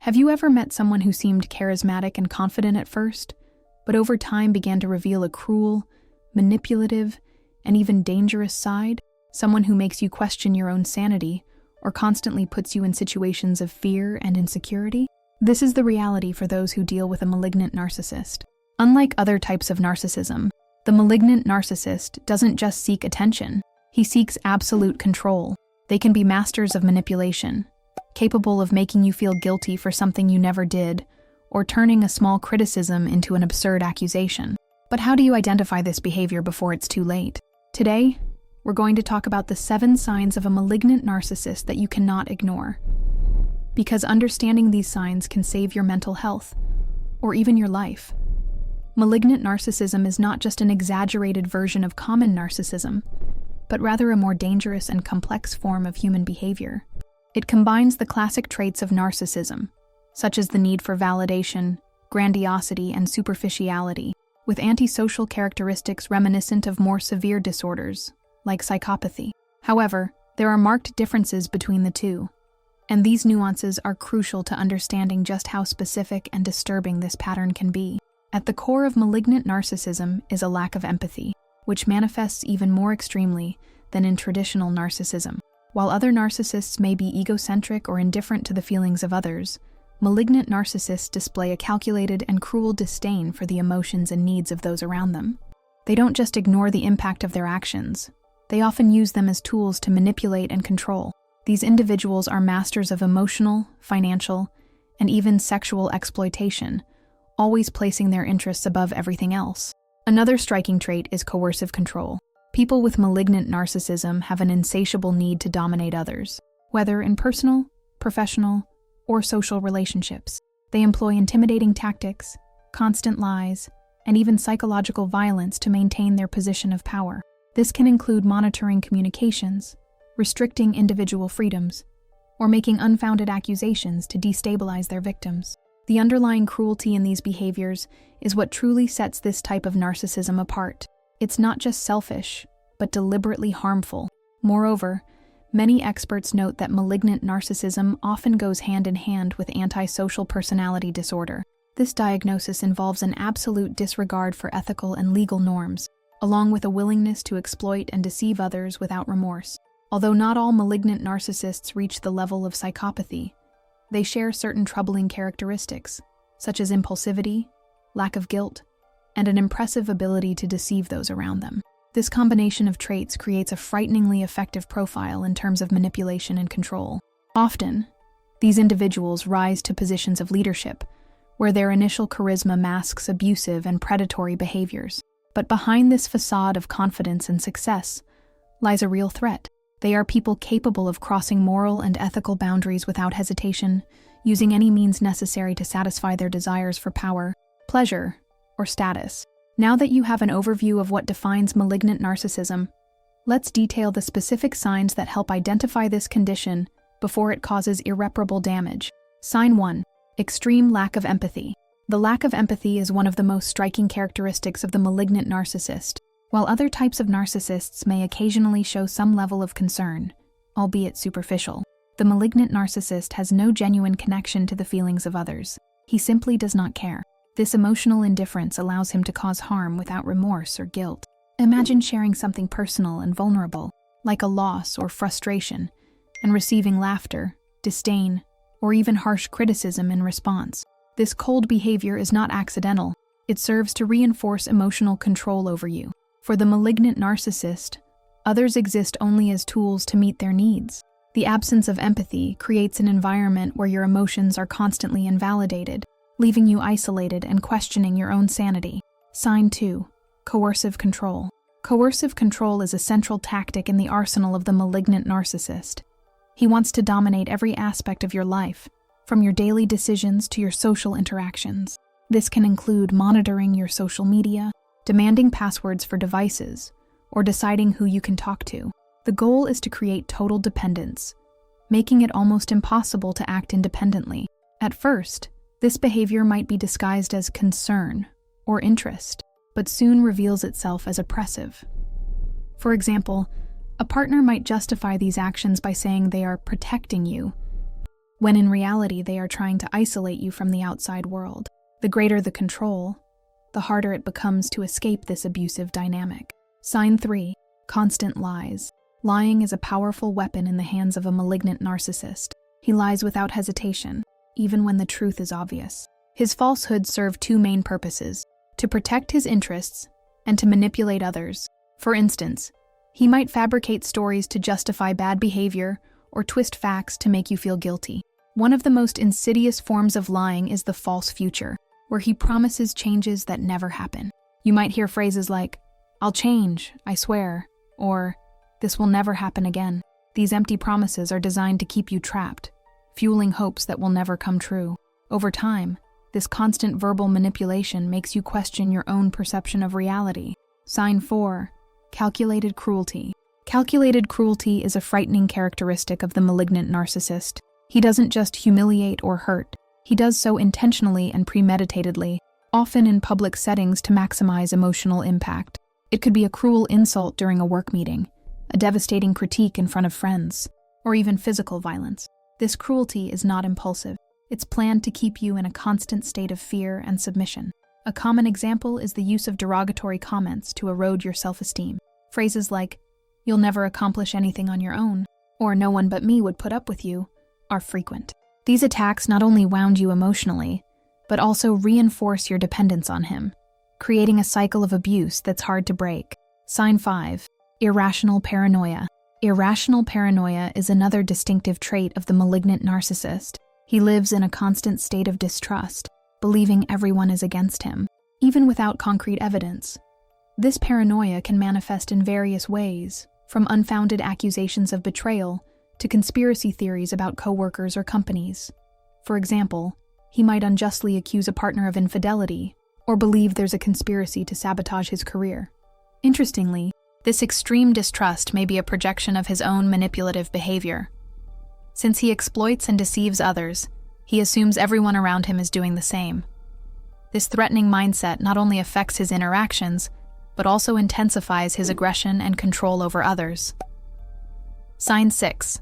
Have you ever met someone who seemed charismatic and confident at first, but over time began to reveal a cruel, manipulative, and even dangerous side? Someone who makes you question your own sanity or constantly puts you in situations of fear and insecurity? This is the reality for those who deal with a malignant narcissist. Unlike other types of narcissism, the malignant narcissist doesn't just seek attention. He seeks absolute control. They can be masters of manipulation, capable of making you feel guilty for something you never did, or turning a small criticism into an absurd accusation. But how do you identify this behavior before it's too late? Today, we're going to talk about the 7 signs of a malignant narcissist that you cannot ignore. Because understanding these signs can save your mental health, or even your life. Malignant narcissism is not just an exaggerated version of common narcissism, but rather a more dangerous and complex form of human behavior. It combines the classic traits of narcissism, such as the need for validation, grandiosity, and superficiality, with antisocial characteristics reminiscent of more severe disorders, like psychopathy. However, there are marked differences between the two, and these nuances are crucial to understanding just how specific and disturbing this pattern can be. At the core of malignant narcissism is a lack of empathy, which manifests even more extremely than in traditional narcissism. While other narcissists may be egocentric or indifferent to the feelings of others, malignant narcissists display a calculated and cruel disdain for the emotions and needs of those around them. They don't just ignore the impact of their actions. They often use them as tools to manipulate and control. These individuals are masters of emotional, financial, and even sexual exploitation, always placing their interests above everything else. Another striking trait is coercive control. People with malignant narcissism have an insatiable need to dominate others, whether in personal, professional, or social relationships. They employ intimidating tactics, constant lies, and even psychological violence to maintain their position of power. This can include monitoring communications, restricting individual freedoms, or making unfounded accusations to destabilize their victims. The underlying cruelty in these behaviors is what truly sets this type of narcissism apart. It's not just selfish, but deliberately harmful. Moreover, many experts note that malignant narcissism often goes hand in hand with antisocial personality disorder. This diagnosis involves an absolute disregard for ethical and legal norms, along with a willingness to exploit and deceive others without remorse. Although not all malignant narcissists reach the level of psychopathy, they share certain troubling characteristics, such as impulsivity, lack of guilt, and an impressive ability to deceive those around them. This combination of traits creates a frighteningly effective profile in terms of manipulation and control. Often, these individuals rise to positions of leadership, where their initial charisma masks abusive and predatory behaviors. But behind this facade of confidence and success lies a real threat. They are people capable of crossing moral and ethical boundaries without hesitation, using any means necessary to satisfy their desires for power, pleasure, or status. Now that you have an overview of what defines malignant narcissism, let's detail the specific signs that help identify this condition before it causes irreparable damage. Sign 1. Extreme lack of empathy. The lack of empathy is one of the most striking characteristics of the malignant narcissist. While other types of narcissists may occasionally show some level of concern, albeit superficial, the malignant narcissist has no genuine connection to the feelings of others. He simply does not care. This emotional indifference allows him to cause harm without remorse or guilt. Imagine sharing something personal and vulnerable, like a loss or frustration, and receiving laughter, disdain, or even harsh criticism in response. This cold behavior is not accidental. It serves to reinforce emotional control over you. For the malignant narcissist, others exist only as tools to meet their needs. The absence of empathy creates an environment where your emotions are constantly invalidated, leaving you isolated and questioning your own sanity. Sign 2. Coercive control. Coercive control is a central tactic in the arsenal of the malignant narcissist. He wants to dominate every aspect of your life, from your daily decisions to your social interactions. This can include monitoring your social media, demanding passwords for devices, or deciding who you can talk to. The goal is to create total dependence, making it almost impossible to act independently. At first, this behavior might be disguised as concern or interest, but soon reveals itself as oppressive. For example, a partner might justify these actions by saying they are protecting you, when in reality they are trying to isolate you from the outside world. The greater the control, the harder it becomes to escape this abusive dynamic. Sign 3. Constant lies. Lying is a powerful weapon in the hands of a malignant narcissist. He lies without hesitation, even when the truth is obvious. His falsehoods serve two main purposes: to protect his interests and to manipulate others. For instance, he might fabricate stories to justify bad behavior or twist facts to make you feel guilty. One of the most insidious forms of lying is the false future, where he promises changes that never happen. You might hear phrases like, "I'll change, I swear," or "This will never happen again." These empty promises are designed to keep you trapped, fueling hopes that will never come true. Over time, this constant verbal manipulation makes you question your own perception of reality. Sign 4. Calculated cruelty. Calculated cruelty is a frightening characteristic of the malignant narcissist. He doesn't just humiliate or hurt. He does so intentionally and premeditatedly, often in public settings to maximize emotional impact. It could be a cruel insult during a work meeting, a devastating critique in front of friends, or even physical violence. This cruelty is not impulsive. It's planned to keep you in a constant state of fear and submission. A common example is the use of derogatory comments to erode your self-esteem. Phrases like, "You'll never accomplish anything on your own," or "No one but me would put up with you," are frequent. These attacks not only wound you emotionally, but also reinforce your dependence on him, creating a cycle of abuse that's hard to break. Sign 5. Irrational paranoia. Irrational paranoia is another distinctive trait of the malignant narcissist. He lives in a constant state of distrust, believing everyone is against him, even without concrete evidence. This paranoia can manifest in various ways, from unfounded accusations of betrayal to conspiracy theories about coworkers or companies. For example, he might unjustly accuse a partner of infidelity or believe there's a conspiracy to sabotage his career. Interestingly, this extreme distrust may be a projection of his own manipulative behavior. Since he exploits and deceives others, he assumes everyone around him is doing the same. This threatening mindset not only affects his interactions, but also intensifies his aggression and control over others. Sign 6.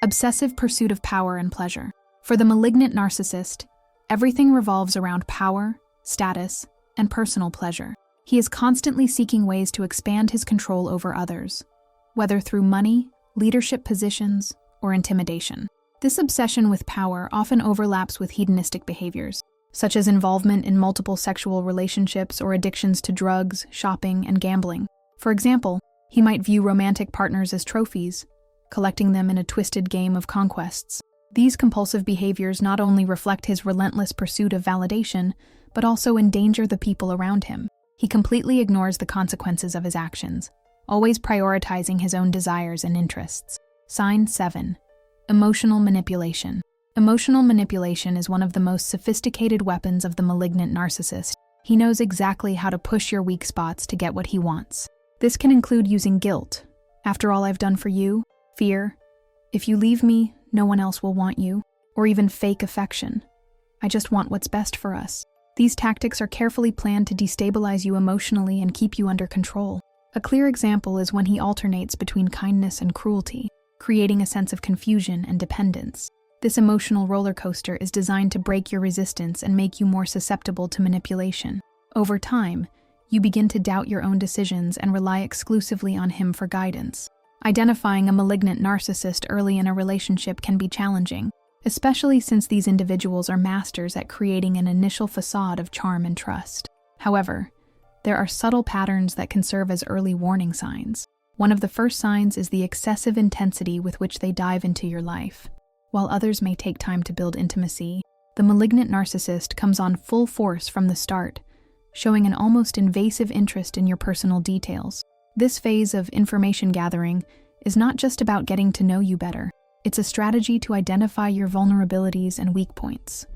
Obsessive pursuit of power and pleasure. For the malignant narcissist, everything revolves around power, status, and personal pleasure. He is constantly seeking ways to expand his control over others, whether through money, leadership positions, or intimidation. This obsession with power often overlaps with hedonistic behaviors, such as involvement in multiple sexual relationships or addictions to drugs, shopping, and gambling. For example, he might view romantic partners as trophies, collecting them in a twisted game of conquests. These compulsive behaviors not only reflect his relentless pursuit of validation, but also endanger the people around him. He completely ignores the consequences of his actions, always prioritizing his own desires and interests. Sign 7. Emotional manipulation. Emotional manipulation is one of the most sophisticated weapons of the malignant narcissist. He knows exactly how to push your weak spots to get what he wants. This can include using guilt. "After all I've done for you," fear, "If you leave me, no one else will want you," or even fake affection. "I just want what's best for us." These tactics are carefully planned to destabilize you emotionally and keep you under control. A clear example is when he alternates between kindness and cruelty, creating a sense of confusion and dependence. This emotional roller coaster is designed to break your resistance and make you more susceptible to manipulation. Over time, you begin to doubt your own decisions and rely exclusively on him for guidance. Identifying a malignant narcissist early in a relationship can be challenging, especially since these individuals are masters at creating an initial facade of charm and trust. However, there are subtle patterns that can serve as early warning signs. One of the first signs is the excessive intensity with which they dive into your life. While others may take time to build intimacy, the malignant narcissist comes on full force from the start, showing an almost invasive interest in your personal details. This phase of information gathering is not just about getting to know you better. It's a strategy to identify your vulnerabilities and weak points.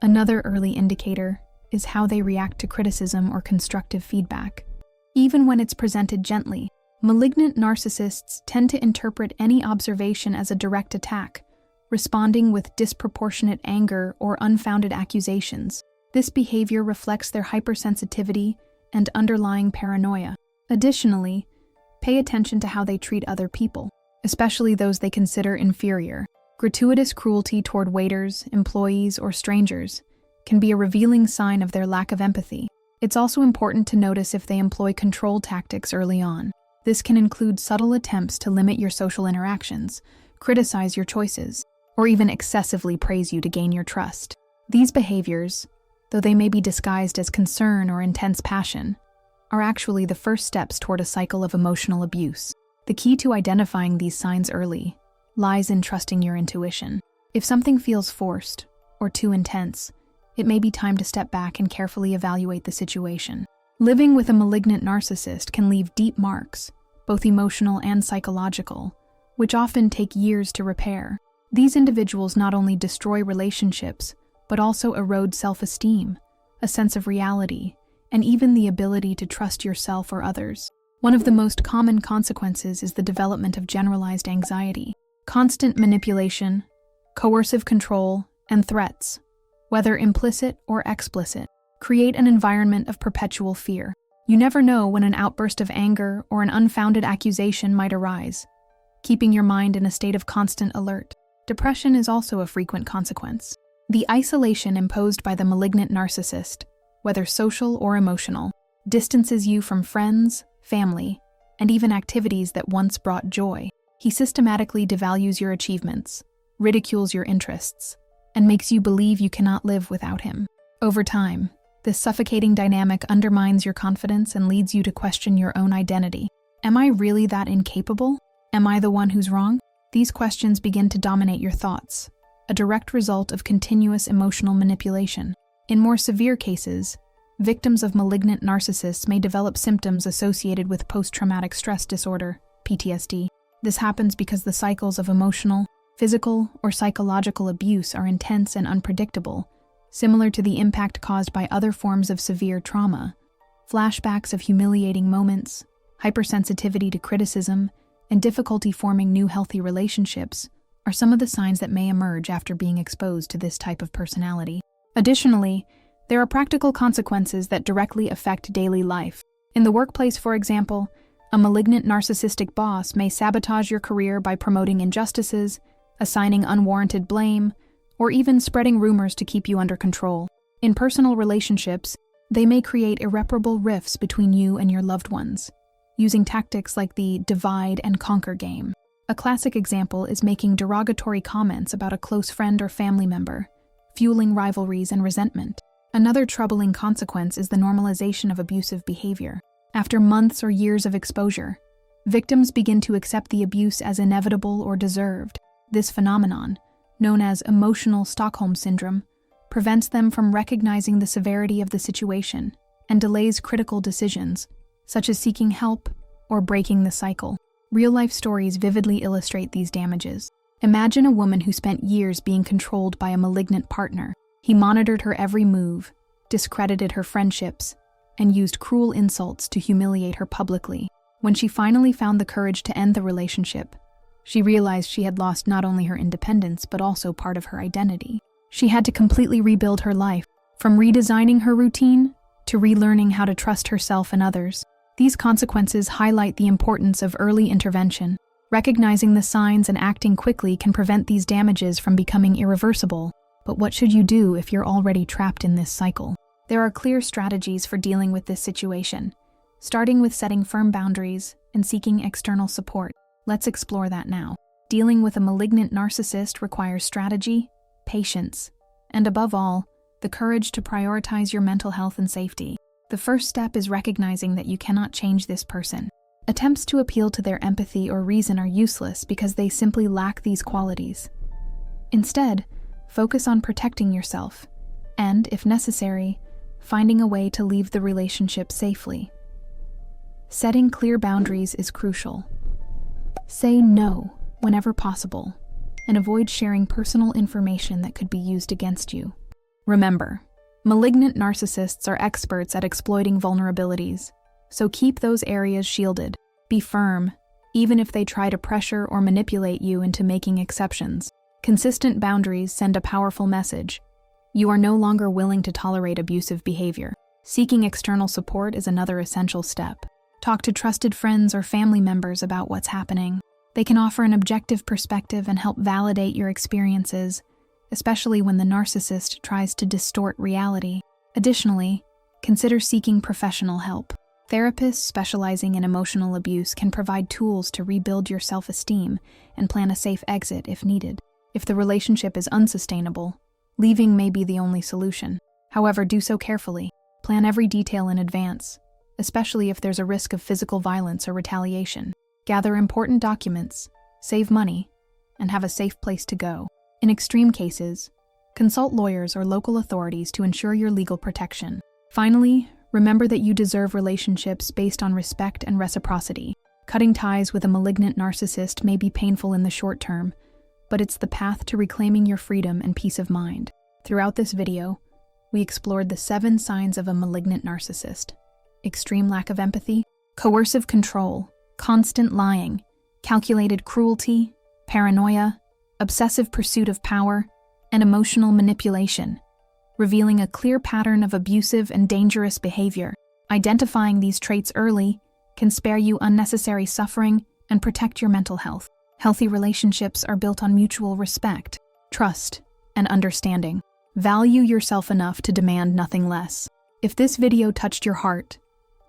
Another early indicator is how they react to criticism or constructive feedback. Even when it's presented gently, malignant narcissists tend to interpret any observation as a direct attack, responding with disproportionate anger or unfounded accusations. This behavior reflects their hypersensitivity and underlying paranoia. Additionally, pay attention to how they treat other people, especially those they consider inferior. Gratuitous cruelty toward waiters, employees, or strangers can be a revealing sign of their lack of empathy. It's also important to notice if they employ control tactics early on. This can include subtle attempts to limit your social interactions, criticize your choices, or even excessively praise you to gain your trust. These behaviors, though they may be disguised as concern or intense passion, are actually the first steps toward a cycle of emotional abuse. The key to identifying these signs early lies in trusting your intuition. If something feels forced or too intense, it may be time to step back and carefully evaluate the situation. Living with a malignant narcissist can leave deep marks, both emotional and psychological, which often take years to repair. These individuals not only destroy relationships, but also erode self-esteem, a sense of reality, and even the ability to trust yourself or others. One of the most common consequences is the development of generalized anxiety. Constant manipulation, coercive control, and threats, whether implicit or explicit, create an environment of perpetual fear. You never know when an outburst of anger or an unfounded accusation might arise, keeping your mind in a state of constant alert. Depression is also a frequent consequence. The isolation imposed by the malignant narcissist, whether social or emotional, distances you from friends, family, and even activities that once brought joy. He systematically devalues your achievements, ridicules your interests, and makes you believe you cannot live without him. Over time, this suffocating dynamic undermines your confidence and leads you to question your own identity. Am I really that incapable? Am I the one who's wrong? These questions begin to dominate your thoughts, a direct result of continuous emotional manipulation. In more severe cases, victims of malignant narcissists may develop symptoms associated with post-traumatic stress disorder, PTSD. This happens because the cycles of emotional, physical, or psychological abuse are intense and unpredictable, similar to the impact caused by other forms of severe trauma. Flashbacks of humiliating moments, hypersensitivity to criticism, and difficulty forming new healthy relationships are some of the signs that may emerge after being exposed to this type of personality. Additionally, there are practical consequences that directly affect daily life. In the workplace, for example, a malignant narcissistic boss may sabotage your career by promoting injustices, assigning unwarranted blame, or even spreading rumors to keep you under control. In personal relationships, they may create irreparable rifts between you and your loved ones, using tactics like the divide and conquer game. A classic example is making derogatory comments about a close friend or family member, fueling rivalries and resentment. Another troubling consequence is the normalization of abusive behavior. After months or years of exposure, victims begin to accept the abuse as inevitable or deserved. This phenomenon, known as emotional Stockholm syndrome, prevents them from recognizing the severity of the situation and delays critical decisions, such as seeking help or breaking the cycle. Real-life stories vividly illustrate these damages. Imagine a woman who spent years being controlled by a malignant partner. He monitored her every move, discredited her friendships, and used cruel insults to humiliate her publicly. When she finally found the courage to end the relationship, she realized she had lost not only her independence but also part of her identity. She had to completely rebuild her life, from redesigning her routine to relearning how to trust herself and others. These consequences highlight the importance of early intervention. Recognizing the signs and acting quickly can prevent these damages from becoming irreversible. But what should you do if you're already trapped in this cycle? There are clear strategies for dealing with this situation, starting with setting firm boundaries and seeking external support. Let's explore that now. Dealing with a malignant narcissist requires strategy, patience, and above all, the courage to prioritize your mental health and safety. The first step is recognizing that you cannot change this person. Attempts to appeal to their empathy or reason are useless because they simply lack these qualities. Instead, focus on protecting yourself, and, if necessary, finding a way to leave the relationship safely. Setting clear boundaries is crucial. Say no whenever possible, and avoid sharing personal information that could be used against you. Remember, malignant narcissists are experts at exploiting vulnerabilities, so keep those areas shielded. Be firm, even if they try to pressure or manipulate you into making exceptions. Consistent boundaries send a powerful message. You are no longer willing to tolerate abusive behavior. Seeking external support is another essential step. Talk to trusted friends or family members about what's happening. They can offer an objective perspective and help validate your experiences, especially when the narcissist tries to distort reality. Additionally, consider seeking professional help. Therapists specializing in emotional abuse can provide tools to rebuild your self-esteem and plan a safe exit if needed. If the relationship is unsustainable, leaving may be the only solution. However, do so carefully. Plan every detail in advance, especially if there's a risk of physical violence or retaliation. Gather important documents, save money, and have a safe place to go. In extreme cases, consult lawyers or local authorities to ensure your legal protection. Finally, remember that you deserve relationships based on respect and reciprocity. Cutting ties with a malignant narcissist may be painful in the short term, but it's the path to reclaiming your freedom and peace of mind. Throughout this video, we explored the 7 signs of a malignant narcissist: extreme lack of empathy, coercive control, constant lying, calculated cruelty, paranoia, obsessive pursuit of power, and emotional manipulation, revealing a clear pattern of abusive and dangerous behavior. Identifying these traits early can spare you unnecessary suffering and protect your mental health. Healthy relationships are built on mutual respect, trust, and understanding. Value yourself enough to demand nothing less. If this video touched your heart,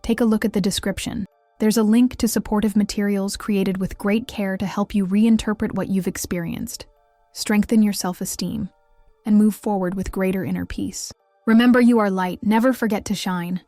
take a look at the description. There's a link to supportive materials created with great care to help you reinterpret what you've experienced, strengthen your self-esteem, and move forward with greater inner peace. Remember, you are light. Never forget to shine.